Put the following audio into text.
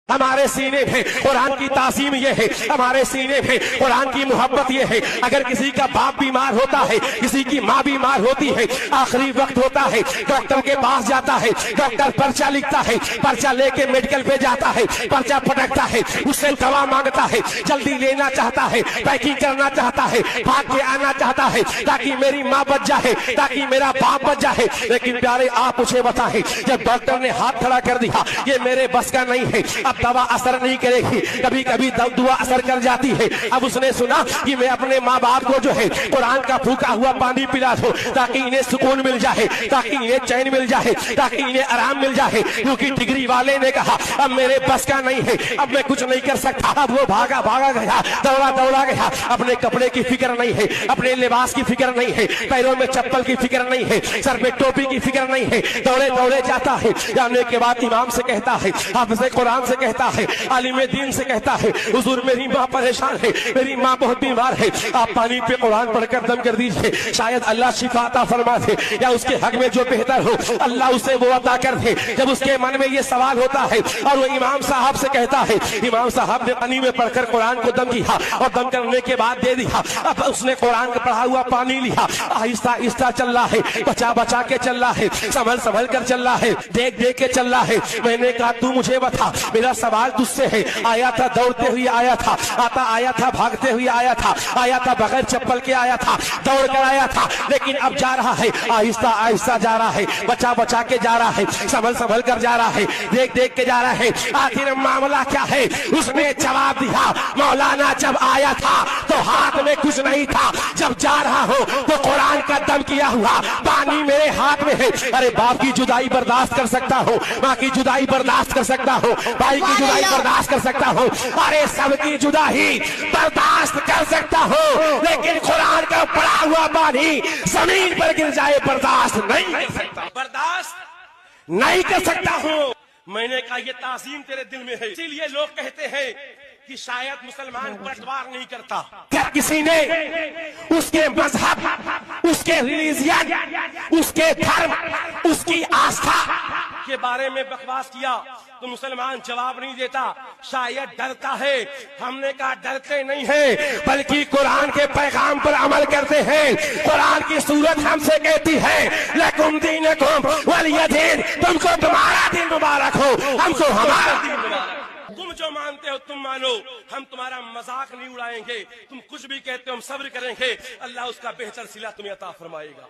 ہمارے سینے میں قرآن کی تعظیم یہ ہے، ہمارے سینے میں قرآن کی محبت یہ ہے۔ اگر کسی کا باپ بیمار ہوتا ہے، کسی کی ماں بیمار ہوتی ہے، آخری وقت ہوتا ہے، ڈاکٹر کے پاس جاتا ہے، ڈاکٹر پرچہ لکھتا ہے، پرچہ لے کے میڈیکل پہ جاتا ہے، پرچہ پھٹکتا ہے، اس سے دوا مانگتا ہے، جلدی لینا چاہتا ہے، پیکنگ کرنا چاہتا ہے، بھاگ کے آنا چاہتا ہے تاکہ میری ماں بچ جائے، تاکہ میرا باپ بچ جائے۔ لیکن پیارے آپ مجھے بتائیں، جب ڈاکٹر نے ہاتھ کھڑا کر دیا یہ میرے بس کا نہیں ہے، اب دوا اثر نہیں کرے گی، کبھی کبھی دعا اثر کر جاتی ہے، اب اس نے سنا کہ میں اپنے ماں باپ کو جو ہے قرآن کا پھوکا ہوا پانی پلا دوں تاکہ انہیں سکون مل جائے، تاکہ انہیں چین مل جائے، تاکہ انہیں آرام مل جائے، کیونکہ ڈگری والے نے کہا اب میرے بس کا نہیں ہے، اب میں کچھ نہیں کر سکتا۔ اب وہ بھاگا گیا، دوڑا گیا، اپنے کپڑے کی فکر نہیں ہے، اپنے لباس کی فکر نہیں ہے، پیروں میں چپل کی فکر نہیں ہے، سر پہ ٹوپی کی فکر نہیں ہے، دوڑے جاتا ہے۔ جانے کے بعد امام سے کہتا ہے، حافظ قرآن سے کہتا ہے، عالم دین سے کہتا ہے، حضور میری ماں پریشان ہے، میری ماں بہت بیمار ہے، آپ پانی پہ قرآن پڑھ کر دم کر دیجئے، شاید اللہ شفا عطا فرما دے، یا اس کے حق میں جو بہتر ہو اللہ اسے وہ عطا کر دے۔ جب اس کے من میں یہ سوال ہوتا ہے اور وہ امام صاحب سے کہتا ہے، امام صاحب نے پانی میں پڑھ کر قرآن کو دم کیا اور دم کرنے کے بعد دے دیا، اب اس نے قرآن کا پڑھا ہوا پانی لیا، آہستہ آہستہ چل رہا ہے، بچا کے چل رہا ہے، سنبھل کر چل رہا ہے، دیکھ کے چل رہا ہے۔ میں نے کہا تو مجھے بتا، میرا سوال تجھ سے ہے، آیا تھا دوڑتے ہوئے آیا تھا، آیا تھا بھاگتے ہوئے آیا تھا بغیر چپل کے آیا تھا، دوڑ کر آیا تھا، لیکن اب جا رہا ہے آہستہ آہستہ جا رہا ہے، بچا کے جا رہا ہے، سنبھل کر جا رہا ہے، دیکھ کے جا رہا ہے۔ آخر معاملہ کیا ہے؟ اس نے جواب دیا، مولانا جب آیا تھا تو ہاتھ میں کچھ نہیں تھا، جب جا رہا ہو تو قرآن کا دم کیا ہوا پانی میرے ہاتھ میں ہے۔ ارے باپ کی جدائی برداشت کر سکتا ہو، ماں کی جدائی برداشت کر سکتا ہو، بھائی کی جدائی برداشت کر سکتا ہو، ارے سب کی جدائی برداشت کر سکتا ہو، لیکن قرآن کا پڑھا ہوا پانی زمین پر گر جائے برداشت نہیں کر سکتا ہوں۔ میں نے کہا یہ تعظیم تیرے دل میں ہے، اسی لیے لوگ کہتے ہیں کہ شاید مسلمان پلٹوار نہیں کرتا۔ کیا کسی نے اس کے مذہب، اس کے ریلیجن، اس کے دھرم، اس کی آستھا کے بارے میں بکواس کیا تو مسلمان جواب نہیں دیتا، شاید ڈرتا ہے۔ ہم نے کہا ڈرتے نہیں ہیں بلکہ قرآن کے پیغام پر عمل کرتے ہیں۔ قرآن کی سورت ہم سے کہتی ہے لکم دینکم ولی دین، تم کو تمہارا دین مبارک ہو، ہم کو ہمارا دین مبارک۔ تم جو مانتے ہو تم مانو، ہم تمہارا مذاق نہیں اڑائیں گے، تم کچھ بھی کہتے ہو ہم صبر کریں گے، اللہ اس کا بہتر صلہ تمہیں عطا فرمائے گا۔